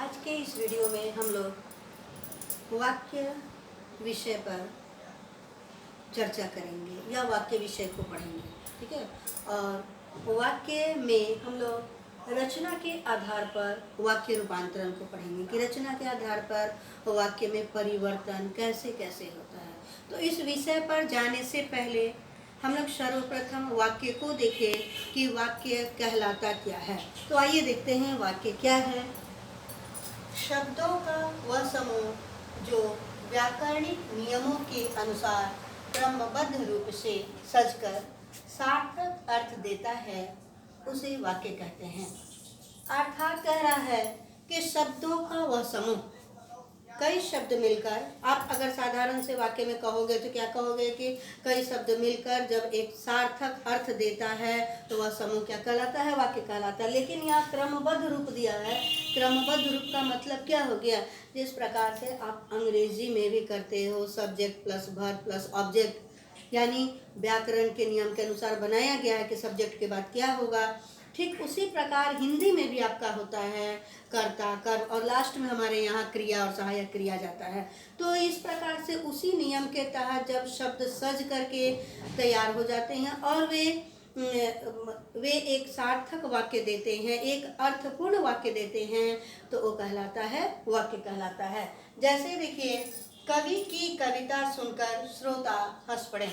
आज के इस वीडियो में हम लोग वाक्य विषय पर चर्चा करेंगे या वाक्य विषय को पढ़ेंगे। ठीक है। और वाक्य में हम लोग रचना के आधार पर वाक्य रूपांतरण को पढ़ेंगे कि रचना के आधार पर वाक्य में परिवर्तन कैसे कैसे होता है। तो इस विषय पर जाने से पहले हम लोग सर्वप्रथम वाक्य को देखें कि वाक्य कहलाता क्या है। तो आइए देखते हैं वाक्य क्या है। शब्दों का वह समूह जो व्याकरणिक नियमों के अनुसार क्रमबद्ध रूप से सजकर सार्थक अर्थ देता है उसे वाक्य कहते हैं। अर्थात कह रहा है कि शब्दों का वह समूह, कई शब्द मिलकर, आप अगर साधारण से वाक्य में कहोगे तो क्या कहोगे कि कई शब्द मिलकर जब एक सार्थक अर्थ देता है तो वह समूह क्या कहलाता है, वाक्य कहलाता है। लेकिन यहाँ क्रमबद्ध रूप दिया है। क्रमबद्ध रूप का मतलब क्या हो गया, जिस प्रकार से आप अंग्रेजी में भी करते हो, subject plus verb plus object, यानी व्याकरण के नियम के अनुसार बनाया गया है कि सब्जेक्ट के बाद क्या होगा। ठीक उसी प्रकार हिंदी में भी आपका होता है कर्ता, कर्म और लास्ट में हमारे यहाँ क्रिया और सहायक क्रिया जाता है। तो इस प्रकार से उसी नियम के तहत जब शब्द सज करके तैयार हो जाते हैं और वे एक सार्थक वाक्य देते हैं, एक अर्थपूर्ण वाक्य देते हैं, तो वो कहलाता है, वाक्य कहलाता है। जैसे देखिए, कवि की कविता सुनकर श्रोता हंस पड़े।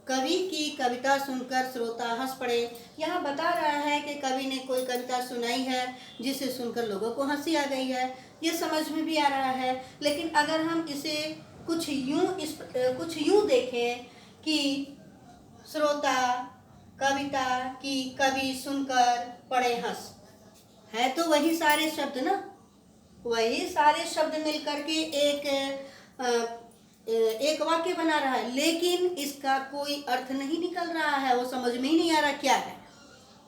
कवि की कविता सुनकर श्रोता हंस पड़े। यहाँ बता रहा है कि कवि ने कोई कविता सुनाई है जिसे सुनकर लोगों को हंसी आ गई है। ये समझ में भी आ रहा है। लेकिन अगर हम इसे कुछ यूं देखें कि श्रोता कविता की कवि सुनकर पड़े हंस, है तो वही सारे शब्द ना, वही सारे शब्द मिलकर के एक वाक्य बना रहा है, लेकिन इसका कोई अर्थ नहीं निकल रहा है, वो समझ में ही नहीं आ रहा क्या है।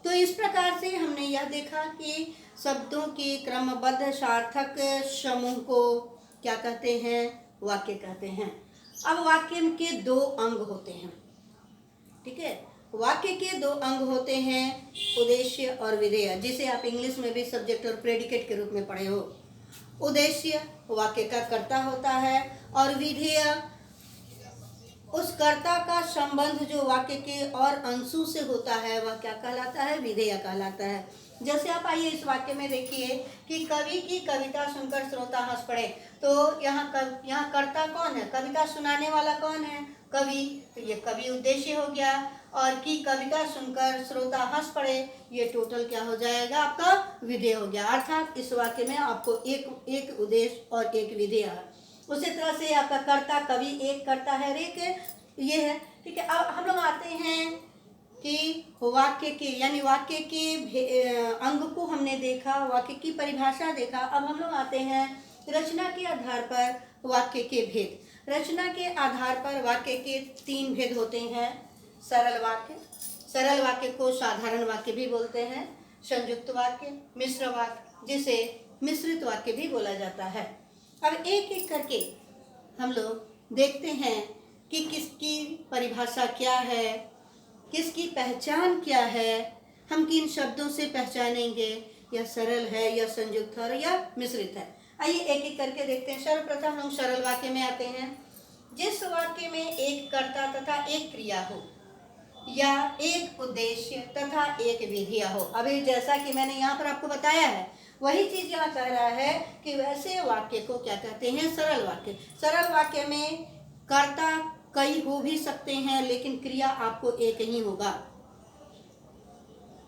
तो इस प्रकार से हमने यह देखा कि शब्दों के क्रमबद्ध सार्थक समूह को क्या कहते हैं, वाक्य कहते हैं। अब वाक्य के दो अंग होते हैं। ठीक है, वाक्य के दो अंग होते हैं, उद्देश्य और विधेय, जिसे आप इंग्लिश में भी सब्जेक्ट और प्रेडिकेट के रूप में पढ़े हो। उद्देश्य वाक्य का कर्ता होता है और विधेय उस कर्ता का संबंध जो वाक्य के और अंशों से होता है, वह क्या कहलाता है, विधेय कहलाता है। जैसे आप आइए इस वाक्य में देखिए कि कवि की कविता सुनकर श्रोता हंस पड़े। तो यहाँ कर्ता कौन है, कविता सुनाने वाला कौन है, कवि। तो ये कवि उद्देश्य हो गया, और की कविता सुनकर श्रोता हंस पड़े, ये टोटल क्या हो जाएगा, आपका विधेय हो गया। अर्थात इस वाक्य में आपको एक उद्देश्य और एक विधेय है। उसी तरह से आपका कर्ता, कवि एक कर्ता है और एक ये है। ठीक है। अब हम लोग आते हैं कि वाक्य के, यानी वाक्य के अंग को हमने देखा, वाक्य की परिभाषा देखा। अब हम लोग आते हैं रचना के आधार पर वाक्य के भेद। रचना के आधार पर वाक्य के 3 भेद होते हैं। सरल वाक्य को साधारण वाक्य भी बोलते हैं, संयुक्त वाक्य, मिश्र वाक्य, जिसे मिश्रित वाक्य भी बोला जाता है। अब एक एक करके हम लोग देखते हैं कि किसकी परिभाषा क्या है, किसकी पहचान क्या है, हम किन शब्दों से पहचानेंगे, यह सरल है या संयुक्त है या मिश्रित है। आइए एक एक करके देखते हैं। सर्वप्रथम हम सरल वाक्य में आते हैं। जिस वाक्य में एक कर्ता तथा एक क्रिया हो या एक उद्देश्य तथा एक विधेय हो। अभी जैसा कि मैंने यहाँ पर आपको बताया है, वही चीज यहाँ कह रहा है कि वैसे वाक्य को क्या कहते हैं, सरल वाक्य। सरल वाक्य में कर्ता कई हो भी सकते हैं, लेकिन क्रिया आपको एक ही होगा,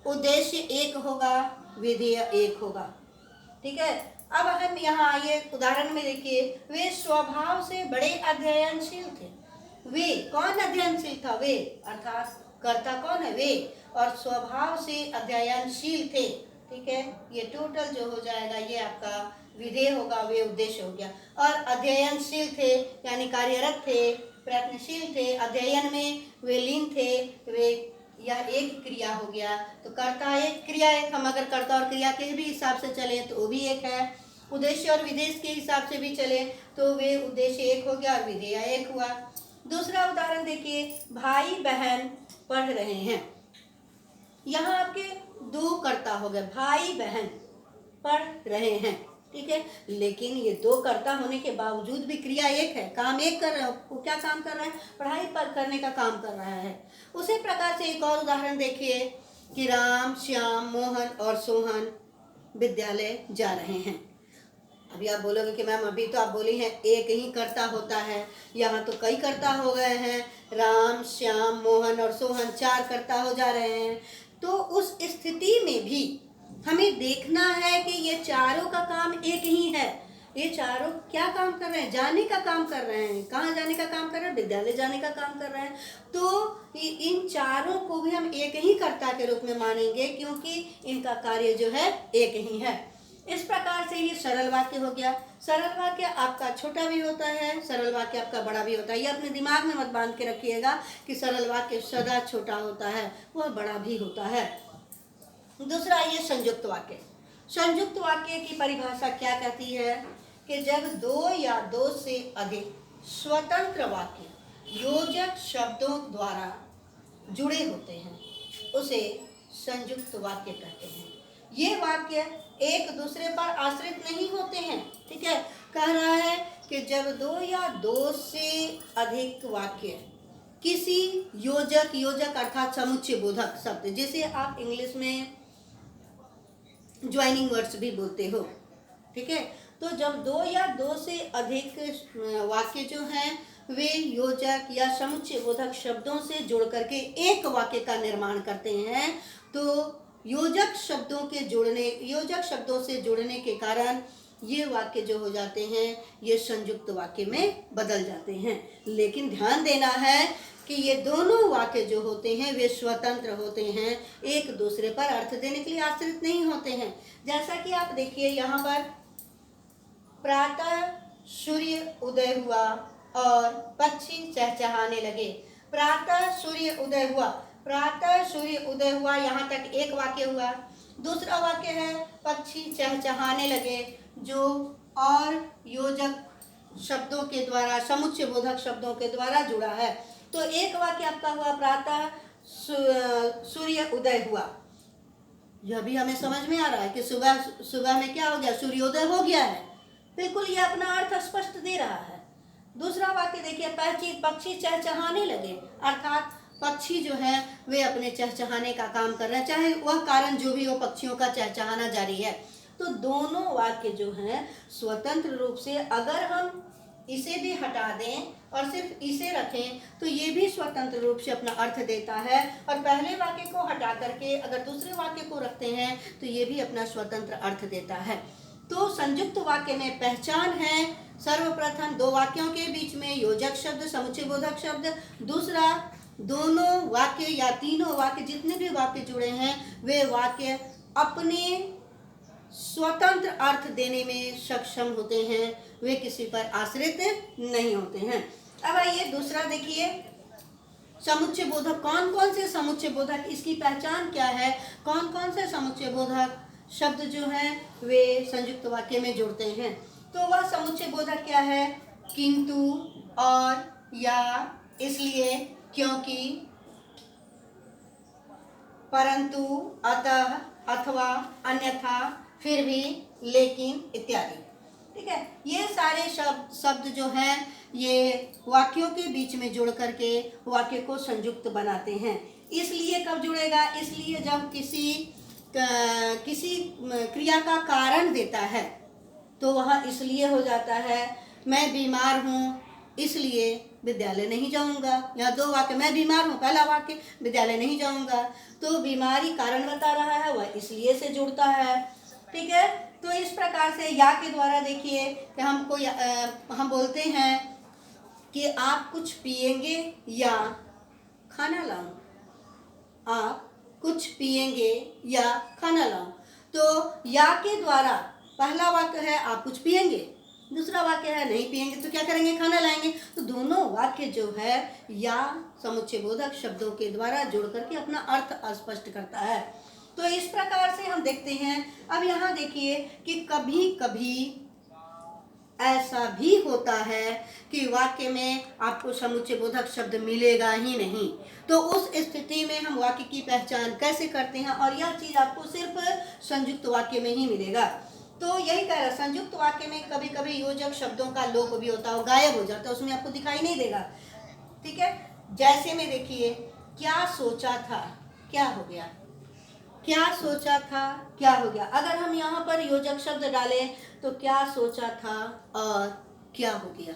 उद्देश्य एक होगा, विधेय एक होगा। ठीक है। अब हम यहाँ आइए उदाहरण में देखिए, वे स्वभाव से बड़े अध्ययनशील थे। वे कौन अध्ययनशील था, वे अर्थात कर्ता कौन है, वे, और स्वभाव से अध्ययनशील थे। ठीक है। ये टोटल जो हो जाएगा ये आपका विधेय होगा, वे उद्देश्य हो गया। और अध्ययनशील थे यानी कार्यरत थे, प्रयत्नशील थे, अध्ययन में वे लीन थे, वे, यह एक क्रिया हो गया। तो कर्ता एक, क्रिया एक। हम अगर कर्ता और क्रिया के भी हिसाब से चले तो वो भी एक है। उद्देश्य और विधेय के हिसाब से भी चले तो वे उद्देश्य एक हो गया और विधेय एक हुआ। दूसरा उदाहरण देखिए, भाई बहन पढ़ रहे हैं। यहाँ आपके 2 कर्ता हो गए, भाई बहन पढ़ रहे हैं। ठीक है। लेकिन ये दो कर्ता होने के बावजूद भी क्रिया एक है, काम एक कर रहे हो। वो क्या काम कर रहा है? पढ़ाई पर करने का काम कर रहा है। उसी प्रकार से एक और उदाहरण देखिए कि राम, श्याम, मोहन और सोहन विद्यालय जा रहे हैं। अभी आप बोलोगे कि मैम अभी तो आप बोली हैं एक ही कर्ता होता है, यहाँ तो कई कर्ता हो गए हैं, राम, श्याम, मोहन और सोहन 4 कर्ता हो जा रहे हैं। तो उस स्थिति में भी हमें देखना है कि ये चारों का काम एक ही है। ये चारों क्या काम कर रहे हैं? जाने का काम कर रहे हैं। कहाँ जाने का काम कर रहे हैं? विद्यालय जाने का काम कर रहे हैं। तो इन चारों को भी हम एक ही कर्ता के रूप में मानेंगे, क्योंकि इनका कार्य जो है एक ही है। इस प्रकार से ये सरल वाक्य हो गया। सरल वाक्य आपका छोटा भी होता है, सरल वाक्य आपका बड़ा भी होता है। ये अपने दिमाग में मत बांध के रखिएगा कि सरल वाक्य सदा छोटा होता है, वह बड़ा भी होता है। दूसरा ये संयुक्त वाक्य। संयुक्त वाक्य की परिभाषा क्या कहती है कि जब 2 या 2 से अधिक स्वतंत्र वाक्य योजक शब्दों द्वारा जुड़े होते हैं, उसे संयुक्त वाक्य कहते हैं। ये वाक्य एक दूसरे पर आश्रित नहीं होते हैं। ठीक है, कह रहा है कि जब 2 या 2 से अधिक वाक्य किसी योजक, योजक अर्थात समुच्चय बोधक शब्द, जिसे आप इंग्लिश में ज्वाइनिंग वर्ड्स भी बोलते हो। ठीक है, तो जब 2 या 2 से अधिक वाक्य जो हैं वे योजक या समुच्चय बोधक शब्दों से जुड़ करके एक वाक्य का निर्माण करते हैं, तो योजक शब्दों से जुड़ने के कारण ये वाक्य जो हो जाते हैं ये संयुक्त वाक्य में बदल जाते हैं। लेकिन ध्यान देना है कि ये दोनों वाक्य जो होते हैं वे स्वतंत्र होते हैं, एक दूसरे पर अर्थ देने के लिए आश्रित नहीं होते हैं। जैसा कि आप देखिए यहाँ पर, प्रातः सूर्य उदय हुआ और पक्षी चहचहाने लगे। प्रातः सूर्य उदय हुआ, प्रातः सूर्य उदय हुआ, यहाँ तक एक वाक्य हुआ। दूसरा वाक्य है पक्षी चहचहाने लगे, जो और योजक शब्दों के द्वारा, समुच्चय बोधक शब्दों के द्वारा जुड़ा है। तो एक वाक्य आपका हुआ प्रातः सूर्य उदय हुआ। यह भी हमें समझ में आ रहा है कि सुबह में क्या हो गया? सूर्योदय हो गया है। बिल्कुल ये अपना अर्थ स्पष्ट दे रहा है। दूसरा वाक्य देखिए, पक्षी चहचहाने लगे, अर्थात पक्षी जो है वे अपने चहचहाने का काम कर रहे हैं, चाहे वह कारण जो भी हो, पक्षियों का चहचहाना जारी है। तो दोनों वाक्य जो हैं स्वतंत्र रूप से, अगर हम इसे भी हटा दें और सिर्फ इसे रखें तो ये भी स्वतंत्र रूप से अपना अर्थ देता है, और पहले वाक्य को हटा करके अगर दूसरे वाक्य को रखते हैं तो ये भी अपना स्वतंत्र अर्थ देता है। तो संयुक्त वाक्य में पहचान है, सर्वप्रथम 2 वाक्यों के बीच में योजक शब्द, समुच्चय बोधक शब्द। दूसरा, दोनों वाक्य या तीनों वाक्य, जितने भी वाक्य जुड़े हैं वे वाक्य अपने स्वतंत्र अर्थ देने में सक्षम होते हैं, वे किसी पर आश्रित नहीं होते हैं। अब आइए दूसरा देखिए, समुच्चय बोधक। कौन कौन से समुच्चय बोधक, इसकी पहचान क्या है? कौन कौन से समुच्चय बोधक शब्द जो हैं वे संयुक्त वाक्य में जुड़ते हैं? तो वह समुच्चय बोधक क्या है? किंतु, और, या, इसलिए, क्योंकि, परंतु, अतः, अथवा, अन्यथा, फिर भी, लेकिन इत्यादि। ठीक है, ये सारे शब्द जो हैं ये वाक्यों के बीच में जुड़ करके वाक्य को संयुक्त बनाते हैं। इसलिए कब जुड़ेगा? इसलिए जब किसी क्रिया का कारण देता है तो वह इसलिए हो जाता है। मैं बीमार हूँ इसलिए विद्यालय नहीं जाऊंगा। यहाँ 2 वाक्य, मैं बीमार हूँ, पहला वाक्य, विद्यालय नहीं जाऊंगा, तो बीमारी कारण बता रहा है, वह इसलिए से जुड़ता है। ठीक है, तो इस प्रकार से या के द्वारा देखिए कि हम बोलते हैं कि आप कुछ पिएंगे या खाना लाऊं, आप कुछ पिएंगे या खाना लाऊं। तो या के द्वारा पहला वाक्य है आप कुछ पिएंगे, दूसरा वाक्य है नहीं पिएंगे तो क्या करेंगे? खाना लाएंगे। तो दोनों वाक्य जो है या समुच्चय बोधक शब्दों के द्वारा जुड़ करके अपना अर्थ स्पष्ट करता है। तो इस प्रकार से हम देखते हैं। अब यहाँ देखिए कि कभी कभी ऐसा भी होता है कि वाक्य में आपको समुच्चय बोधक शब्द मिलेगा ही नहीं। तो उस स्थिति में हम वाक्य की पहचान कैसे करते हैं? और यह चीज़ आपको सिर्फ संयुक्त वाक्य में ही मिलेगा। तो यही कह रहा, संयुक्त वाक्य में कभी कभी योजक शब्दों का लोप भी होता है, गायब हो जाता है, उसमें आपको दिखाई नहीं देगा। ठीक है, जैसे में देखिए, क्या सोचा था, क्या हो गया, क्या सोचा था, क्या हो गया। अगर हम यहाँ पर योजक शब्द डालें तो क्या सोचा था और क्या हो गया,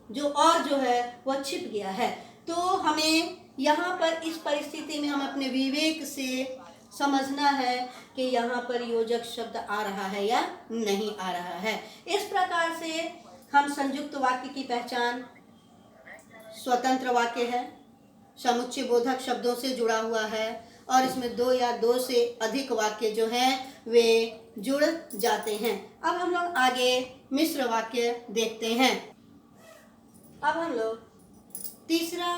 जो और जो है वह छिप गया है। तो हमें यहाँ पर इस परिस्थिति में हम अपने विवेक से समझना है कि यहाँ पर योजक शब्द आ रहा है या नहीं आ रहा है। इस प्रकार से हम संयुक्त वाक्य की पहचान, स्वतंत्र वाक्य है, समुच्चय बोधक शब्दों से जुड़ा हुआ है, और इसमें दो या दो से अधिक वाक्य जो हैं वे जुड़ जाते हैं। अब हम लोग आगे मिश्र वाक्य देखते हैं। अब हम लोग तीसरा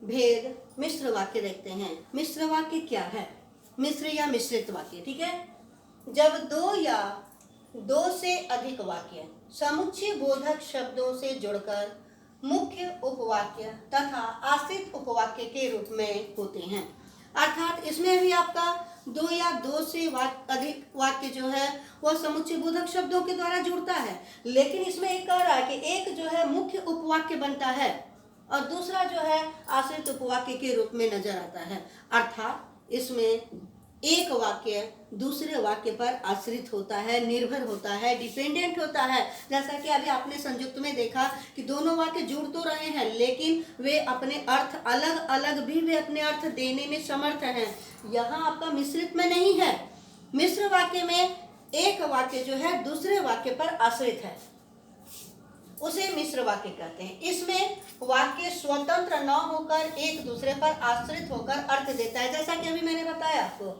भेद मिश्र वाक्य देखते हैं। मिश्र वाक्य क्या है? मिश्र या मिश्रित वाक्य, ठीक है, जब दो या दो से अधिक वाक्य समुच्चय बोधक शब्दों से जुड़कर मुख्य उपवाक्य तथा आश्रित उपवाक्य के रूप में होते हैं। अर्थात इसमें भी आपका दो या दो से अधिक वाक्य जो है वह समुच्चय बोधक शब्दों के द्वारा जुड़ता है, लेकिन इसमें एक कह रहा है कि एक जो है मुख्य उपवाक्य बनता है और दूसरा जो है आश्रित उपवाक्य के रूप में नजर आता है। अर्थात इसमें एक वाक्य दूसरे वाक्य पर आश्रित होता है, निर्भर होता है, डिपेंडेंट होता है। जैसा कि अभी आपने संयुक्त में देखा कि दोनों वाक्य जुड़ तो रहे हैं, लेकिन वे अपने अर्थ अलग अलग भी वे अपने अर्थ देने में समर्थ हैं। यहाँ आपका मिश्रित में नहीं है। मिश्र वाक्य में एक वाक्य जो है दूसरे वाक्य पर आश्रित है, उसे मिश्र वाक्य कहते हैं। इसमें वाक्य स्वतंत्र न होकर एक दूसरे पर आश्रित होकर अर्थ देता है, जैसा कि अभी मैंने बताया आपको।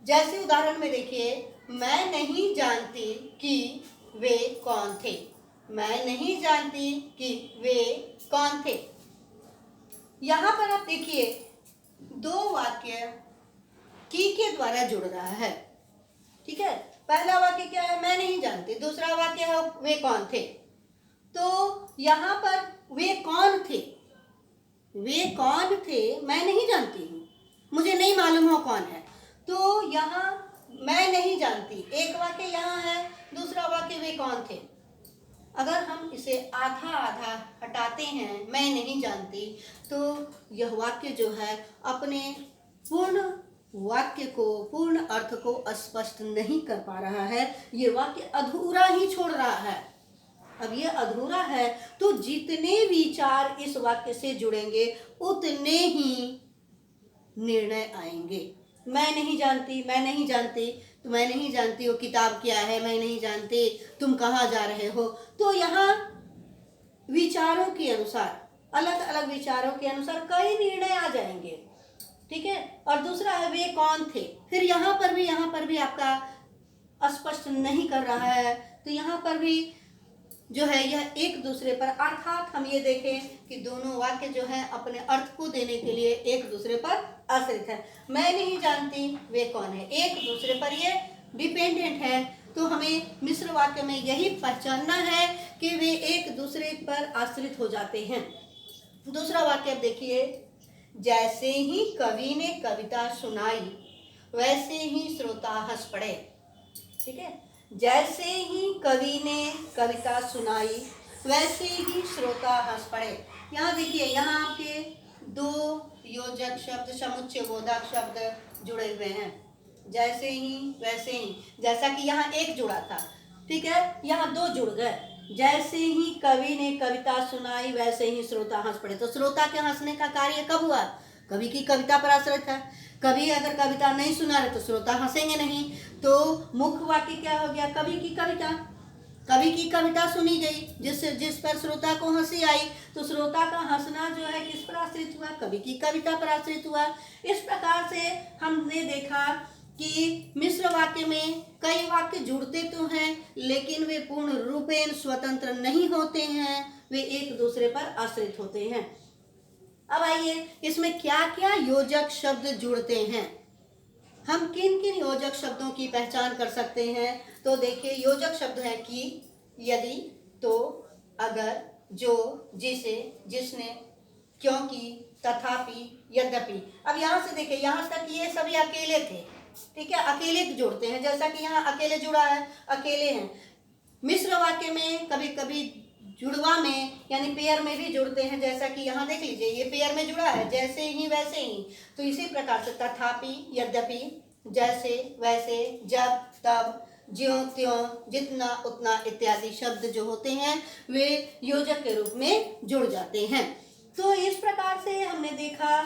जैसे उदाहरण में देखिए, मैं नहीं जानती कि वे कौन थे। मैं नहीं जानती कि वे कौन थे। यहाँ पर आप देखिए दो वाक्य की के द्वारा जुड़ रहा है, ठीक है। पहला वाक्य क्या है? मैं नहीं जानती। दूसरा वाक्य है वे कौन थे। तो यहाँ पर वे कौन थे, वे कौन थे मैं नहीं जानती हूँ, मुझे नहीं मालूम हो कौन है। तो यहाँ मैं नहीं जानती एक वाक्य यहाँ है, दूसरा वाक्य वे कौन थे। अगर हम इसे आधा आधा हटाते हैं, मैं नहीं जानती, तो यह वाक्य जो है अपने पूर्ण वाक्य को, पूर्ण अर्थ को स्पष्ट नहीं कर पा रहा है। ये वाक्य अधूरा ही छोड़ रहा है। अब ये अधूरा है तो जितने विचार इस वाक्य से जुड़ेंगे उतने ही निर्णय आएंगे। मैं नहीं जानती, मैं नहीं जानती, तो मैं नहीं जानती वो किताब क्या है, मैं नहीं जानती तुम कहाँ जा रहे हो। तो यहाँ विचारों के अनुसार, अलग अलग विचारों के अनुसार कई निर्णय आ जाएंगे, ठीक है। और दूसरा है वे कौन थे। फिर यहाँ पर भी आपका स्पष्ट नहीं कर रहा है, तो यहाँ पर भी जो है यह एक दूसरे पर, अर्थात हम ये देखें कि दोनों वाक्य जो है अपने अर्थ को देने के लिए एक दूसरे पर आश्रित है। मैं नहीं जानती वे कौन है, एक दूसरे पर ये डिपेंडेंट है। तो हमें मिश्र वाक्य में यही पहचानना है कि वे एक दूसरे पर आश्रित हो जाते हैं। दूसरा वाक्य देखिए, जैसे ही कवि ने कविता सुनाई वैसे ही श्रोता हंस पड़े, ठीक है। जैसे ही कवि ने कविता सुनाई वैसे ही श्रोता हंस पड़े। यहाँ देखिए, यहाँ आपके दो योजक शब्द, समुच्चय बोधक शब्द जुड़े हुए हैं। जैसे ही, वैसे ही, जैसा कि यहाँ एक जुड़ा था, ठीक है, यहाँ दो जुड़ गए। जैसे ही कवि ने कविता सुनाई वैसे ही श्रोता हंस पड़े। तो श्रोता के हंसने का कार्य कब हुआ? कवि की कविता पर आश्रित है। कवि अगर कविता नहीं सुना रहे तो श्रोता हंसेंगे नहीं। तो मुख्य वाक्य क्या हो गया? कवि की कविता। कवि की कविता सुनी गई जिस पर श्रोता को हंसी आई, तो श्रोता का हंसना जो है किस पर आश्रित हुआ? कवि की कविता पर आश्रित हुआ। इस प्रकार से हमने देखा कि मिश्र वाक्य में कई वाक्य जुड़ते तो हैं, लेकिन वे पूर्ण रूपेण स्वतंत्र नहीं होते हैं, वे एक दूसरे पर आश्रित होते हैं। अब आइए, इसमें क्या क्या योजक शब्द जुड़ते हैं, हम किन किन योजक शब्दों की पहचान कर सकते हैं। तो देखिए, योजक शब्द है कि, यदि, तो, अगर, जो, जिसे, जिसने, क्योंकि, तथापि, यद्यपि। अब यहाँ से देखिए, यहाँ तक ये सभी अकेले थे, ठीक है, अकेले जोड़ते हैं, जैसा कि यहाँ अकेले जुड़ा है, अकेले हैं। मिश्र वाक्य में कभी कभी जुड़वा में यानी पेयर में भी जुड़ते हैं, जैसा कि यहाँ देख लीजिए ये पेयर में जुड़ा है, जैसे ही वैसे ही। तो इसी प्रकार से तथापि, यद्यपि, जैसे वैसे, जब तब, ज्यों त्यों, जितना उतना इत्यादि शब्द जो होते हैं वे योजक के रूप में जुड़ जाते हैं। तो इस प्रकार से हमने देखा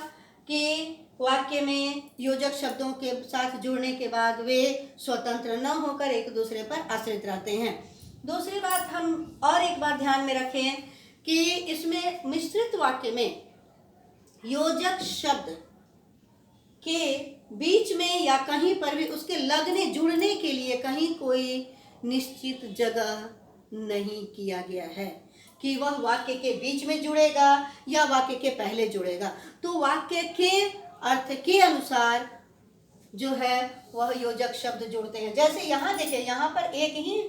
कि वाक्य में योजक शब्दों के साथ जुड़ने के बाद वे स्वतंत्र न होकर एक दूसरे पर आश्रित रहते हैं। दूसरी बात हम और एक बात ध्यान में रखें कि इसमें मिश्रित वाक्य में योजक शब्द के बीच में या कहीं पर भी उसके लगने जुड़ने के लिए कहीं कोई निश्चित जगह नहीं किया गया है कि वह वाक्य के बीच में जुड़ेगा या वाक्य के पहले जुड़ेगा। तो वाक्य के अर्थ के अनुसार जो है वह योजक शब्द जुड़ते हैं। जैसे यहाँ देखिए, यहाँ पर एक ही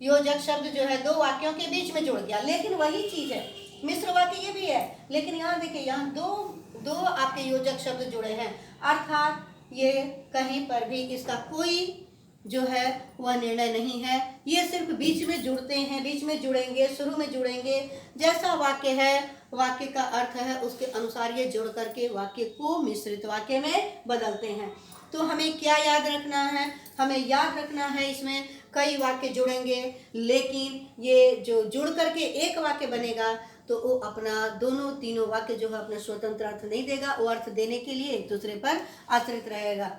योजक शब्द जो है दो वाक्यों के बीच में जुड़ गया, लेकिन वही चीज है, मिश्र वाक्य ये भी है, लेकिन यहाँ देखिए यहाँ दो आपके योजक शब्द जुड़े हैं, अर्थात ये कहीं पर भी इसका कोई जो है वह निर्णय नहीं है, ये सिर्फ बीच में जुड़ते हैं, बीच में जुड़ेंगे, शुरू में जुड़ेंगे, जैसा वाक्य है, वाक्य का अर्थ है, उसके अनुसार ये जुड़ करके वाक्य को मिश्रित वाक्य में बदलते हैं। तो हमें क्या याद रखना है? हमें याद रखना है इसमें कई वाक्य जुड़ेंगे, लेकिन ये जो जुड़ करके एक वाक्य बनेगा तो वो अपना दोनों तीनों वाक्य जो है अपना स्वतंत्र अर्थ नहीं देगा, वो अर्थ देने के लिए एक दूसरे पर आश्रित रहेगा।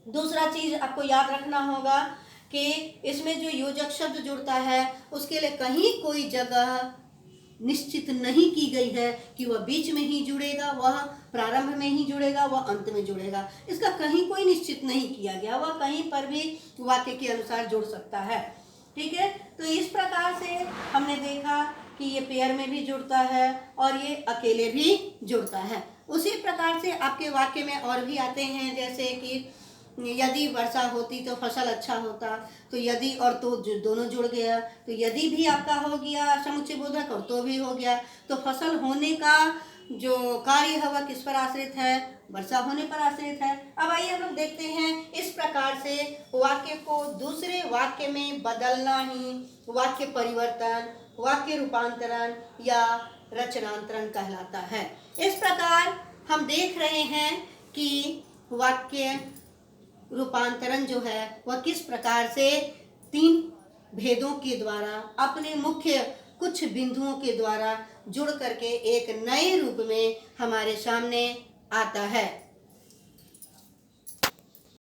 दूसरा चीज आपको याद रखना होगा कि इसमें जो योजक शब्द जुड़ता है उसके लिए कहीं कोई जगह निश्चित नहीं की गई है कि वह बीच में ही जुड़ेगा, वह प्रारंभ में ही जुड़ेगा, वह अंत में जुड़ेगा। इसका कहीं कोई निश्चित नहीं किया गया, वह कहीं पर भी वाक्य के अनुसार जुड़ सकता है। ठीक है, तो इस प्रकार से हमने देखा कि ये पेयर में भी जुड़ता है और ये अकेले भी जुड़ता है। उसी प्रकार से आपके वाक्य में और भी आते हैं, जैसे कि यदि वर्षा होती तो फसल अच्छा होता, तो यदि और तो दोनों जुड़ गया, तो यदि भी आपका हो गया समुच्चय बोधक और तो भी हो गया। तो फसल होने का जो कार्य है वह किस पर आश्रित है? वर्षा होने पर आश्रित है। अब आइए हम लोग देखते हैं इस प्रकार से वाक्य को दूसरे वाक्य में बदलना ही वाक्य परिवर्तन, वाक्य रूपांतरण या रचनांतरण कहलाता है। इस प्रकार हम देख रहे हैं कि वाक्य रूपांतरण जो है वह किस प्रकार से तीन भेदों के द्वारा अपने मुख्य कुछ बिंदुओं के द्वारा जुड़ करके एक नए रूप में हमारे सामने आता है।